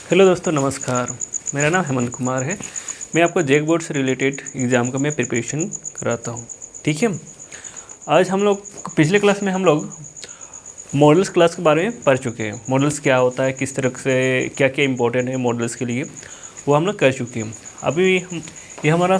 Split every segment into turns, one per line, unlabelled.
Hello दोस्तों, नमस्कार। मेरा नाम हेमंत कुमार है। मैं आपको जेक बोर्ड से रिलेटेड एग्ज़ाम का मैं प्रिपरेशन कराता हूँ। ठीक है, आज हम लोग पिछले क्लास में हम लोग मॉडल्स क्लास के बारे में पढ़ चुके हैं। मॉडल्स क्या होता है, किस तरह से क्या क्या इंपॉर्टेंट है मॉडल्स के लिए, वो हम लोग कर चुके हैं। अभी ये हमारा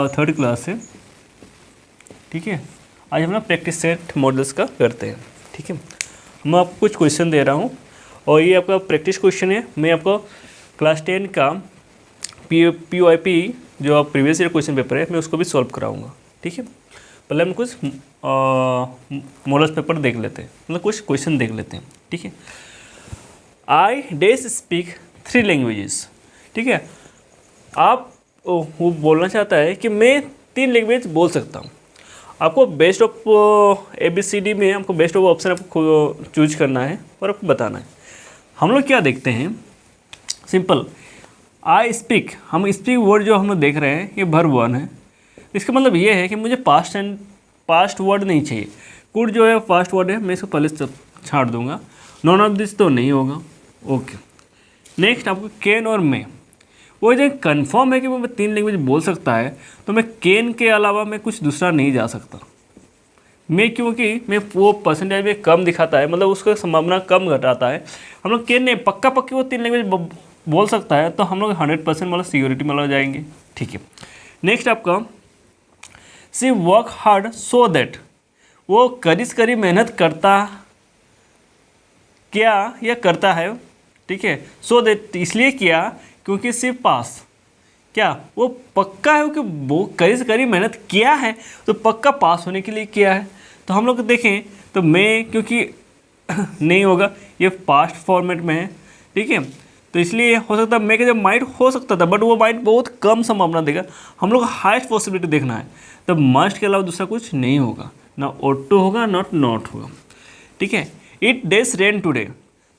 थर्ड क्लास है। ठीक है, आज हम लोग प्रैक्टिस सेट मॉडल्स का करते हैं। ठीक है, मैं आपको कुछ क्वेश्चन दे रहा हूँ और ये आपका प्रैक्टिस क्वेश्चन है। मैं आपको क्लास 10 का PYP जो आप प्रीवियस ईयर क्वेश्चन पेपर है, मैं उसको भी सॉल्व कराऊंगा। ठीक है, पहले हम कुछ मॉडल्स पेपर देख लेते हैं, मतलब कुछ क्वेश्चन देख लेते हैं। ठीक है, आई डेज स्पीक 3 लैंग्वेजेस। ठीक है, आप वो बोलना चाहता है कि मैं 3 लैंग्वेज बोल सकता हूँ। आपको बेस्ट ऑफ ABCD में आपको बेस्ट ऑफ ऑप्शन आपको चूज करना है और आपको बताना है। हम लोग क्या देखते हैं, सिंपल आई स्पीक, हम स्पीक वर्ड जो हम लोग देख रहे हैं ये वर्ब 1 है। इसका मतलब ये है कि मुझे पास्ट वर्ड नहीं चाहिए। कुड जो है पास्ट वर्ड है, मैं इसको पहले छाड़ दूंगा। नॉन ऑफ दिस तो नहीं होगा। ओके, नेक्स्ट आपको कैन और मे, वो जो कंफर्म है कि वो मैं 3 लैंग्वेज बोल सकता है, तो मैं कैन के अलावा मैं कुछ दूसरा नहीं जा सकता। मैं क्योंकि मैं वो परसेंटेज में कम दिखाता है, मतलब उसका संभावना कम घटाता है। हम लोग कैन नहीं, पक्का पक्की वो 3 लैंग्वेज बोल सकता है, तो हम लोग 100% मतलब सिक्योरिटी में लग जाएंगे। ठीक है, नेक्स्ट आपका सी वर्क हार्ड सो दैट, वो करी मेहनत करता क्या या करता है। ठीक है, सो दैट इसलिए किया क्योंकि सिर्फ पास, क्या वो पक्का है कि वो करी मेहनत किया है, तो पक्का पास होने के लिए किया है। तो हम लोग देखें तो मैं, क्योंकि नहीं होगा, ये पास्ट फॉर्मेट में है। ठीक है, तो इसलिए हो सकता है मैं के जब माइट हो सकता था, बट वो माइट बहुत कम संभावना देगा। हम लोग हाईएस्ट पॉसिबिलिटी देखना है, तो मस्ट के अलावा दूसरा कुछ नहीं होगा, ना ऑटो होगा नॉट होगा। ठीक है, इट डेज रेन टुडे,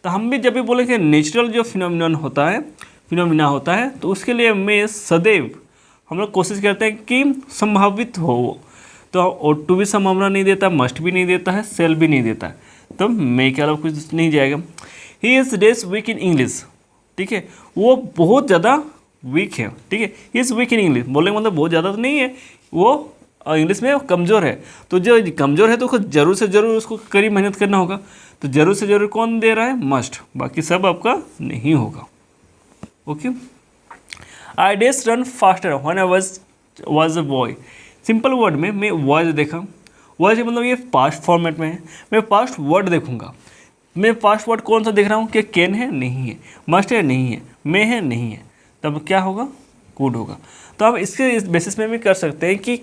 तो हम भी जब भी बोले कि नेचुरल जो फिनोमिना होता है, तो उसके लिए मैं सदैव हम लोग कोशिश करते हैं कि संभावित हो। तो ऑटो भी संभावना नहीं देता, मस्ट भी नहीं देता है, सेल भी नहीं देता है, तो मैं के अलावा कुछ नहीं जाएगा। He is does weak in English. ठीक है, वो बहुत ज़्यादा वीक है। ठीक है, he is weak in English बोलने का मतलब बहुत ज़्यादा तो नहीं है, वो इंग्लिश में कमज़ोर है। तो जो कमज़ोर है तो उसको ज़रूर से ज़रूर उसको कड़ी मेहनत करना होगा। तो ज़रूर से ज़रूर कौन दे रहा है, मस्ट, बाकी सब आपका नहीं होगा। Okay, I days run faster when I was a boy. Simple word में मैं वॉज देखा, वॉज मतलब ये पास्ट फॉर्मेट में है, मैं पास्ट वर्ड देखूंगा। मैं पास्ट वर्ड कौन सा देख रहा हूँ कि कैन है नहीं है, मस्ट है नहीं है, मे है नहीं है, तब क्या होगा, कुड होगा। तो अब इसके इस बेसिस में भी कर सकते हैं कि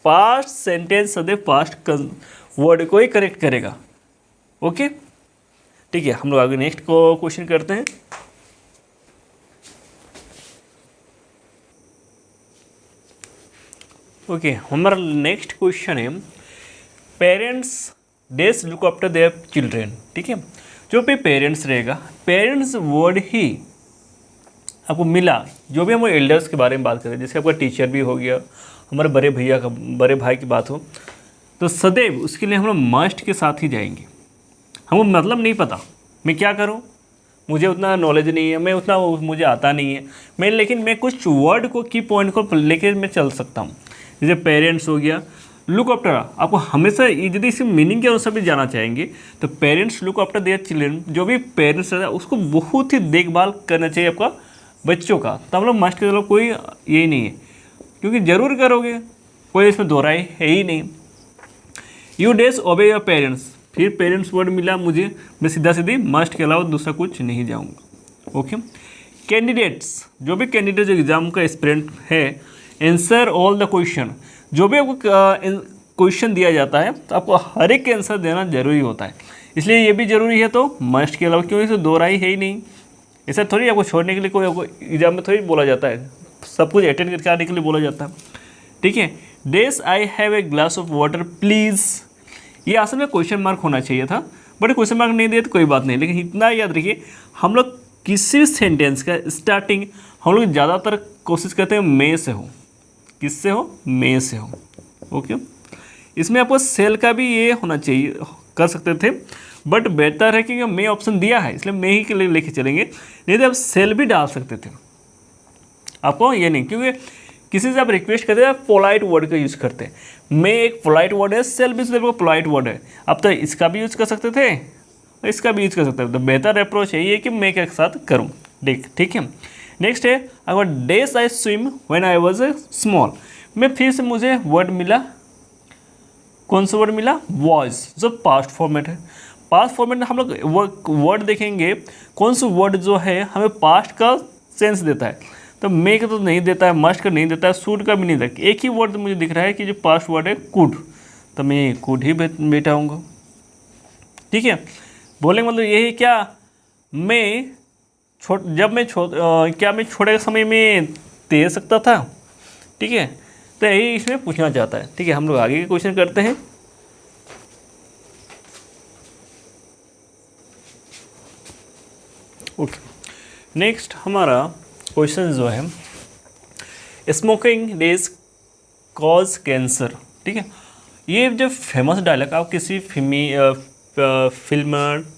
पास्ट सेंटेंस सदैव पास्ट वर्ड को ही करेक्ट करेगा। ओके, ठीक है, हम लोग आगे नेक्स्ट को क्वेश्चन करते हैं। ओके, हमारा नेक्स्ट क्वेश्चन है parents days look after their children. ठीक है, जो भी पेरेंट्स रहेगा, पेरेंट्स वर्ड ही आपको मिला। जो भी हम एल्डर्स के बारे में बात करें, जैसे आपका टीचर भी हो गया, हमारे बड़े भाई की बात हो, तो सदैव उसके लिए हम लोग मस्ट के साथ ही जाएंगे। हमको मतलब नहीं पता मैं क्या करूं, मुझे उतना नॉलेज नहीं है, मैं उतना मुझे आता नहीं है, लेकिन मैं कुछ वर्ड को की पॉइंट को लेकर मैं चल सकता हूँ। जैसे पेरेंट्स हो गया, लुक आफ्टर, आपको हमेशा यदि इसी मीनिंग के अनुसार भी जाना चाहेंगे, तो parents look after their children, जो भी पेरेंट्स रहता है उसको बहुत ही देखभाल करना चाहिए आपका बच्चों का। तो हम लोग मस्ट के लोग कोई यही नहीं है, क्योंकि ज़रूर करोगे, कोई इसमें दोहराई है ही नहीं। यू डेज ओबे योर पेरेंट्स, फिर पेरेंट्स वर्ड मिला मुझे, मैं सीधा सीधी मस्ट के अलावा दूसरा कुछ नहीं जाऊँगा। ओके, कैंडिडेट्स, जो भी कैंडिडेट एग्जाम का एस्पिरेंट है, आंसर ऑल द क्वेश्चन, जो भी आपको क्वेश्चन दिया जाता है तो आपको हर एक के आंसर देना जरूरी होता है, इसलिए ये भी जरूरी है। तो मस्ट के अलावा, क्योंकि इसे दोहराई है ही नहीं, ऐसा थोड़ी आपको छोड़ने के लिए कोई आपको एग्जाम में थोड़ी बोला जाता है, सब कुछ अटेंड करके आने के लिए बोला जाता है। ठीक है, days I have a glass of water please, ये असल में क्वेश्चन मार्क होना चाहिए था, बट क्वेश्चन मार्क नहीं दिया तो कोई बात नहीं, लेकिन इतना याद रखिए, हम लोग किसी भी सेंटेंस का स्टार्टिंग हम लोग ज़्यादातर कोशिश करते हैं मे से हो, किससे हो, मे से हो। ओके, इसमें आपको सेल का भी ये होना चाहिए, कर सकते थे, बट बेहतर है कि मे ऑप्शन दिया है इसलिए मे ही के लिए लेके चलेंगे, नहीं तो आप सेल भी डाल सकते थे, आपको ये नहीं, क्योंकि किसी से आप रिक्वेस्ट करते हैं पोलाइट वर्ड का यूज़ करते हैं। मे एक पोलाइट वर्ड है, सेल भी सिर्फ पोलाइट वर्ड है। अब तो इसका भी यूज़ कर सकते थे, इसका भी यूज़ कर सकते थे, तो बेहतर अप्रोच यही है कि मे के साथ करूँ। ठीक है। नेक्स्ट है अगर days I swim when I was small, में फिर से मुझे वर्ड मिला, कौन सा वर्ड मिला, वॉज, जो पास्ट फॉर्मेट है। पास्ट फॉर्मेट में हम लोग वर्ड देखेंगे कौन सा वर्ड जो है हमें पास्ट का सेंस देता है, तो मे का तो नहीं देता है, मस्ट का नहीं देता है, शुड का भी नहीं देता। एक ही वर्ड मुझे दिख रहा है कि जो पास्ट वर्ड है कुड, तो मैं कुड ही बैठाऊँगा। ठीक है, बोलेंगे मतलब यही क्या, मैं क्या मैं छोटे समय में तैर सकता था। ठीक है, तो यही इसमें पूछना चाहता है। ठीक है, हम लोग आगे के क्वेश्चन करते हैं। ओके, नेक्स्ट हमारा क्वेश्चन जो है, स्मोकिंग डेज कॉज कैंसर। ठीक है, ये जो फेमस डायलॉग आप किसी फिल्म,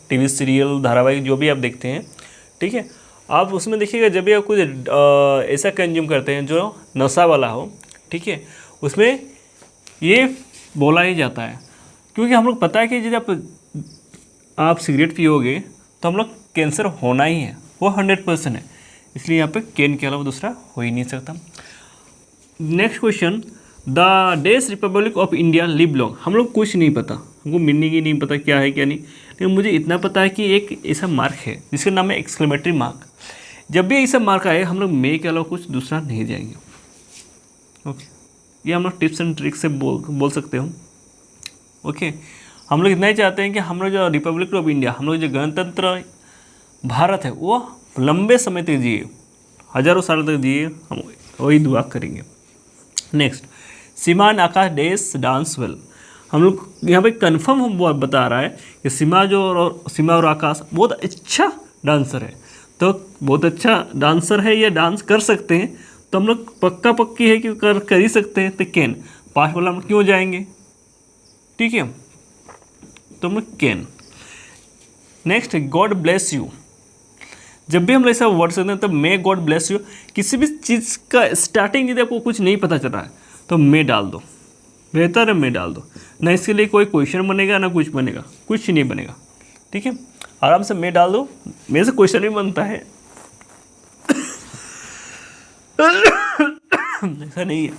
टीवी सीरियल, धारावाहिक जो भी आप देखते हैं, ठीक है, आप उसमें देखिएगा जब भी आप कुछ ऐसा कंज्यूम करते हैं जो नशा वाला हो, ठीक है, उसमें ये बोला ही जाता है, क्योंकि हम लोग पता है कि जब आप सिगरेट पियोगे तो हम लोग कैंसर होना ही है, वो 100% है, इसलिए यहाँ पे कैन के अलावा दूसरा हो ही नहीं सकता। Next question, the days Republic of India live long, हम लोग कुछ नहीं पता, हमको मीनिंग ही नहीं पता क्या है क्या नहीं, लेकिन मुझे इतना पता है कि एक ऐसा मार्क है जिसका नाम है एक्सक्लेमेटरी मार्क। जब भी ऐसा मार्क आए हम लोग मे के अलावा कुछ दूसरा नहीं जाएंगे। ओके, ये हम लोग टिप्स एंड ट्रिक्स से बोल सकते हो। ओके, हम लोग इतना ही चाहते हैं कि हम लोग जो रिपब्लिक ऑफ इंडिया, हम लोग जो गणतंत्र भारत है वो लंबे समय तक जिए, हज़ारों साल तक जिए, हम वही दुआ करेंगे। नेक्स्ट, सीमान आकाश डेज डांस वेल, हम लोग यहाँ पे कन्फर्म हम बता रहा है कि सीमा और आकाश बहुत अच्छा डांसर है, तो बहुत अच्छा डांसर है, ये डांस कर सकते हैं, तो हम लोग पक्की है कि कर ही सकते हैं, तो कैन पास्ट वाला हम क्यों जाएंगे। ठीक है, तो हम लोग can. Next, God bless you, जब भी हम ऐसा वर्ड सकते हैं तो मे गॉड ब्लेस यू, किसी भी चीज़ का स्टार्टिंग यदि आपको कुछ नहीं पता चल रहा है तो मे डाल दो, बेहतर है मे डाल दो, ना इसके लिए कोई क्वेश्चन बनेगा ना कुछ बनेगा, कुछ नहीं बनेगा। ठीक है, आराम से मे डाल दो, मेरे से क्वेश्चन भी बनता है ऐसा नहीं है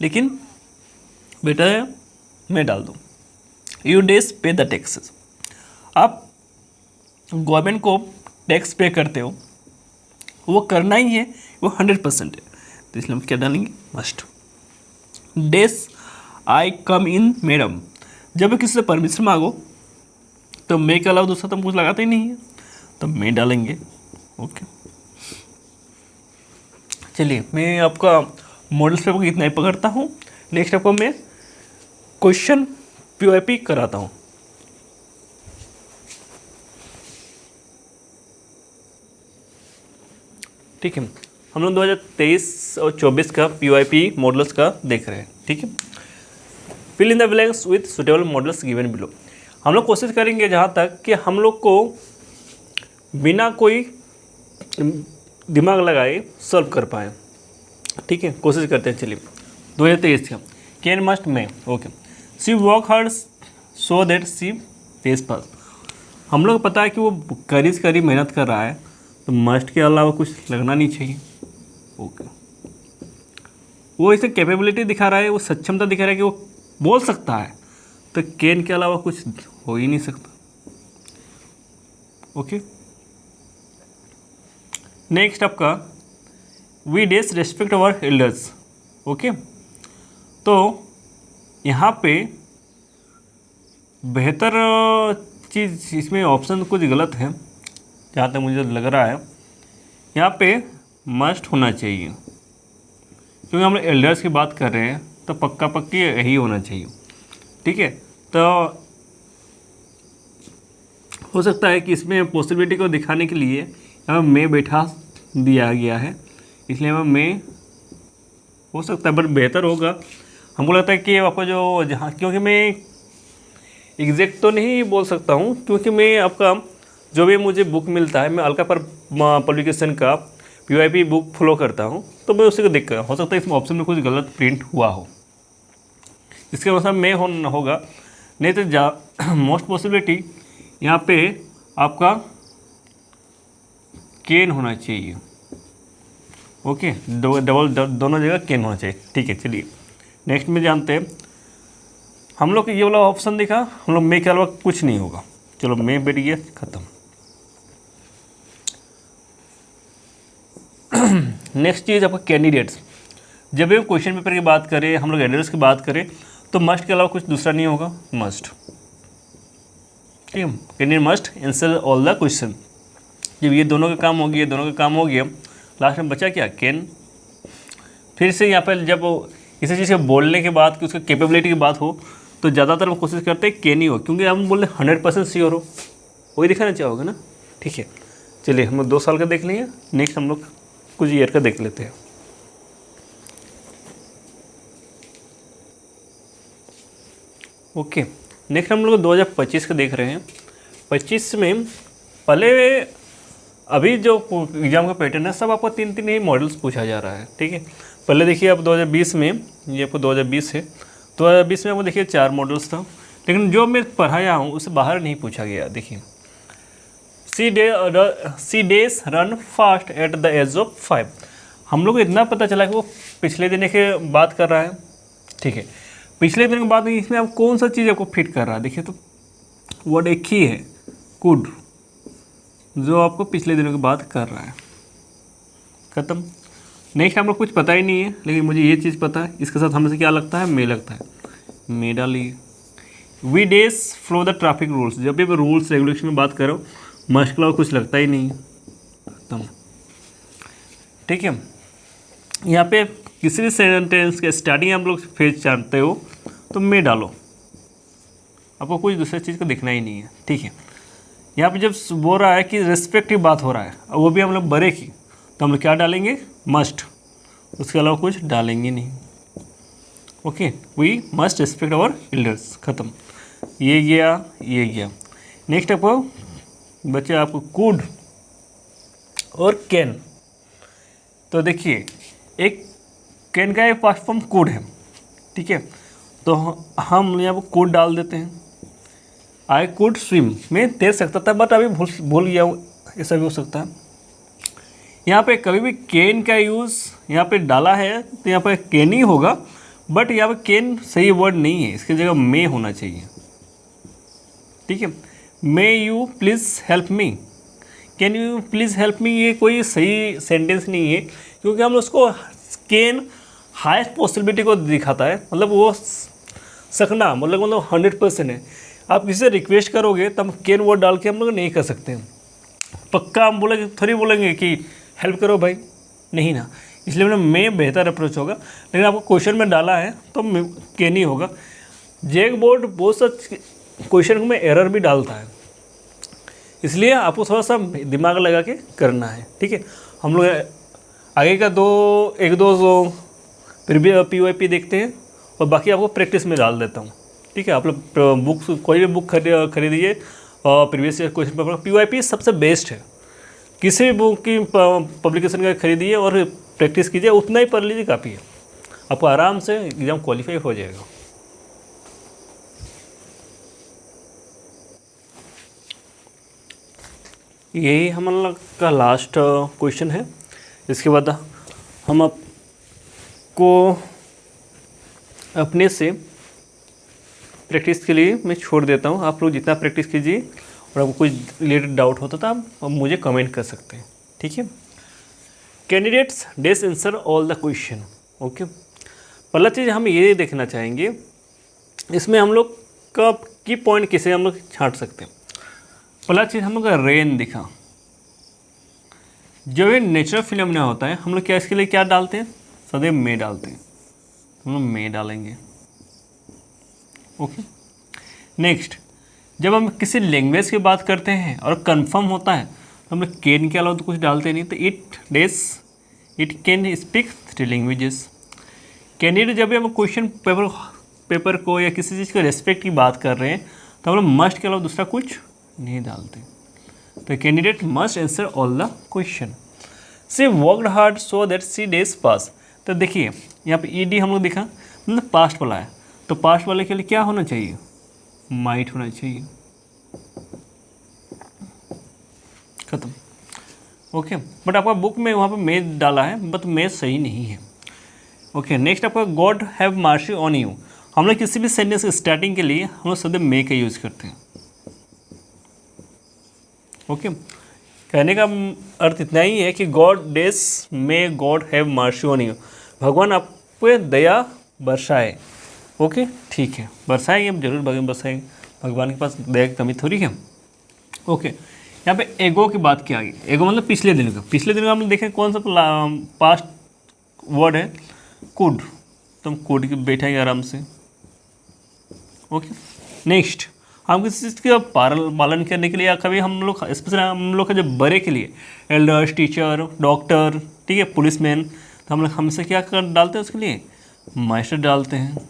लेकिन बेटा है मे डाल दो। यू डेज पे द टैक्सेस, आप गवर्नमेंट को टैक्स पे करते हो, वो करना ही है, वो 100% है, तो इसलिए हम क्या डालेंगे, must. Days I come in madam, जब भी किसी से परमिशन मांगो तो मे के अलावा दूसरा तो कुछ लगाते ही नहीं है, तो मे डालेंगे। ओके, चलिए मैं आपका मॉडल्स पेपर इतना ही पकड़ता हूँ। नेक्स्ट आपको मैं क्वेश्चन PYP कराता हूँ। ठीक है, हम लोग 2023 और 24 का PYP मॉडल्स का देख रहे हैं। ठीक है, fill in the blanks with suitable modals given below, हम लोग कोशिश करेंगे जहाँ तक कि हम लोग को बिना कोई दिमाग लगाए सॉल्व कर पाए। ठीक है, कोशिश करते हैं। चलिए 2023 का कैन मस्ट में। Okay, see work hard so that see face pass, हम लोग पता है कि वो करी मेहनत कर रहा है, तो मस्ट के अलावा कुछ लगना नहीं चाहिए। ओके, वो इसे कैपेबिलिटी दिखा रहा है, वो सक्षमता दिखा रहा है कि वो बोल सकता है, तो कैन के अलावा कुछ हो ही नहीं सकता। ओके, नेक्स्ट आपका we does respect our elders. Okay, तो यहाँ पे बेहतर चीज़ इसमें ऑप्शन कुछ गलत है जहाँ तक मुझे लग रहा है, यहाँ पे मस्ट होना चाहिए, क्योंकि हम लोग एल्डर्स की बात कर रहे हैं तो पक्की यही होना चाहिए। ठीक है, तो हो सकता है कि इसमें पॉसिबिलिटी को दिखाने के लिए यहाँ मे बैठा दिया गया है, इसलिए यहाँ मे हो सकता है, बट बेहतर होगा, हमको लगता है कि आपको जो जहाँ, क्योंकि मैं एग्जैक्ट तो नहीं बोल सकता हूँ, क्योंकि मैं आपका जो भी मुझे बुक मिलता है, मैं अलका पर पब्लिकेशन का PYP बुक फॉलो करता हूँ, तो मैं उसी को देख कर, हो सकता है इसमें ऑप्शन में कुछ गलत प्रिंट हुआ हो, इसका मतलब मैं होगा, नहीं तो मोस्ट पॉसिबिलिटी यहाँ पे आपका केन होना चाहिए। ओके, दोनों जगह केन होना चाहिए। ठीक है, चलिए नेक्स्ट में जानते हैं। हम लोग को ये वाला ऑप्शन दिखा, हम लोग मे के अलावा कुछ नहीं होगा। चलो मे बैठ गया, खत्म। नेक्स्ट चीज़ आपका कैंडिडेट्स। जब भी हम क्वेश्चन पेपर की बात करें, हम लोग एड्रेस की बात करें, तो मस्ट के अलावा कुछ दूसरा नहीं होगा, मस्ट। ठीक है, candidate must answer all the question. जब ये दोनों का काम हो गया, दोनों का काम हो गया, लास्ट में बचा क्या, कैन। फिर से यहाँ पर जब किसी चीज़ के बोलने के बाद कि उसकी कैपेबिलिटी की बात हो, तो ज़्यादातर हम कोशिश करते हैं कैन ही हो, क्योंकि हम बोल रहे 100% श्योर हो, वही दिखाना चाहोगे ना। ठीक है, चलिए हम लोग 2 साल का देख लेंगे, नेक्स्ट हम लोग कुछ ईयर का देख लेते हैं। ओके, नेक्स्ट हम लोग 2025 का देख रहे हैं। 25 में पहले अभी जो एग्ज़ाम का पैटर्न है, सब आपको 3 ही मॉडल्स पूछा जा रहा है। ठीक है, पहले देखिए आप 2020 में, ये आपको 2020 है, 2020 में आपको देखिए 4 मॉडल्स था, लेकिन जो मैं पढ़ाया हूँ उससे बाहर नहीं पूछा गया। देखिए see days run fast at the age of 5। हम लोग को इतना पता चला कि वो पिछले दिन के बात कर रहा है। ठीक है, पिछले दिन की बात नहीं, इसमें आप कौन सा चीज़ आपको फिट कर रहा है। देखिए तो वर्ड एक ही है, कुड, जो आपको पिछले दिनों की बात कर रहा है। खत्म। नेक्स्ट हम लोग कुछ पता ही नहीं है, लेकिन मुझे ये चीज़ पता है, इसके साथ हमसे क्या लगता है, मे लगता है, मे डालिए। We does follow the traffic rules. जब भी रूल्स रेगुलेशन में बात करो, मस्ट के अलावा कुछ लगता ही नहीं है। खत्म। ठीक है, यहाँ पे किसी भी सेंटेंस के स्टार्टिंग आप लोग फेज जानते हो तो मे डालो, आपको कुछ दूसरी चीज़ को दिखना ही नहीं है। ठीक है, यहाँ पे जब बोल रहा है कि रिस्पेक्ट की बात हो रहा है, और वो भी हम लोग बड़े की, तो हम लोग क्या डालेंगे, मस्ट, उसके अलावा कुछ डालेंगे नहीं। Okay, we must respect our elders. खत्म, ये गया, ये गया। नेक्स्ट आपको बच्चे आपको कुड और कैन। तो देखिए एक कैन का एक पास्ट फॉर्म कुड है। ठीक है, तो हम यहाँ पर कुड डाल देते हैं। आई कुड स्विम, मैं तैर सकता था, बट अभी भूल गया हूँ, ऐसा भी हो सकता है। यहाँ पे कभी भी कैन का यूज़ यहाँ पे डाला है तो यहाँ पे कैन ही होगा, बट यहाँ पे कैन सही वर्ड नहीं है, इसकी जगह मे होना चाहिए। ठीक है, may you please help me, can you please help me, ये कोई सही सेंटेंस नहीं है, क्योंकि हम उसको कैन हाईएस्ट पॉसिबिलिटी को दिखाता है, मतलब वो सकना, मतलब 100% है। आप किसी से रिक्वेस्ट करोगे तो हम कैन वर्ड डाल के हम लोग नहीं कर सकते हैं। पक्का हम बोलेंगे, थोड़ी बोलेंगे कि हेल्प करो भाई, नहीं ना, इसलिए मैंने मैं बेहतर अप्रोच होगा। लेकिन आपको क्वेश्चन में डाला है तो कैन ही होगा। जेक बोर्ड बहुत सा क्वेश्चन में एरर भी डालता है, इसलिए आपको थोड़ा सा दिमाग लगा के करना है। ठीक है, हम लोग आगे का एक दो PYP देखते हैं, और बाकी आपको प्रैक्टिस में डाल देता हूँ। ठीक है, आप लोग बुक्स, कोई भी बुक खरीदिए, और previous year question paper PYP सबसे बेस्ट है। किसी भी बुक की पब्लिकेशन का खरीदिए और प्रैक्टिस कीजिए, उतना ही पढ़ लीजिए, काफ़ी है, आपको आराम से एग्ज़ाम क्वालिफाई हो जाएगा। यही हम लोग का लास्ट क्वेश्चन है। इसके बाद हम आपको अपने से प्रैक्टिस के लिए मैं छोड़ देता हूँ। आप लोग जितना प्रैक्टिस कीजिए, और आपको कुछ रिलेटेड डाउट होता था आप मुझे कमेंट कर सकते हैं। ठीक है, candidates days answer all the question. Okay, पहला चीज़ हम ये देखना चाहेंगे, इसमें हम लोग का की पॉइंट किसे हम लोग छांट सकते हैं। पहला चीज़ हम लोग का रेन दिखा, जब ये नेचुरल फिनोमेना होता है, हम लोग क्या इसके लिए क्या डालते हैं, सदैव मे डालते हैं, हम लोग मे डालेंगे। ओके, नेक्स्ट जब हम किसी लैंग्वेज की बात करते हैं और कंफर्म होता है, तो हम लोग कैन के अलावा तो कुछ डालते नहीं, तो it can speak 3 languages. Candidate जब भी हम क्वेश्चन पेपर को या किसी चीज़ के रेस्पेक्ट की बात कर रहे हैं, तो हम लोग मस्ट के अलावा दूसरा कुछ नहीं डालते। तो candidate must answer all the question. See worked hard so that see days pass. तो देखिए यहाँ पे ईडी हम लोग देखा मतलब पास्ट वाला है, तो पास्ट वाले के लिए क्या होना चाहिए, माइट होना चाहिए। खत्म। ओके, बट आपका बुक में वहाँ पे मे डाला है, बट मे सही नहीं है। ओके, नेक्स्ट आपका God have mercy on you. हम लोग किसी भी सेंटेंस के स्टार्टिंग के लिए हम लोग शब्द मे का यूज करते हैं। ओके, कहने का अर्थ इतना ही है कि God days may God have mercy on you, भगवान आप पे दया बरसाए। ओके, ठीक है, बरसाएंगे, हम जरूर बरसाएंगे, भगवान के पास दया की कमी थोड़ी है। ओके, यहाँ पे एगो की बात किया गई। एगो मतलब पिछले दिन का। पिछले दिन का हम लोग देखें कौन सा पास्ट वर्ड है, कुड, तो हम कुड के बैठेंगे आराम से। ओके, नेक्स्ट हम किसी चीज़ का पालन करने के लिए या कभी हम लोग स्पेशल हम लोग का जो बड़े के लिए एल्डर्स, टीचर, डॉक्टर, ठीक है, पुलिसमैन, तो हम लोग हमसे क्या कर डालते हैं उसके लिए, मास्टर डालते हैं।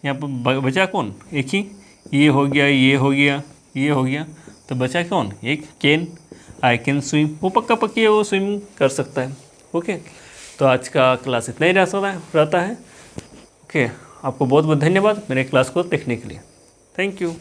यहाँ पर बचा कौन, एक ही, ये हो गया, ये हो गया, ये हो गया, तो बचा कौन, एक कैन, आई कैन स्विम, वो पक्का पक्की है, वो स्विम कर सकता है। ओके, तो आज का क्लास इतना ही रहता है। ओके, आपको बहुत बहुत धन्यवाद मेरे क्लास को देखने के लिए। Thank you.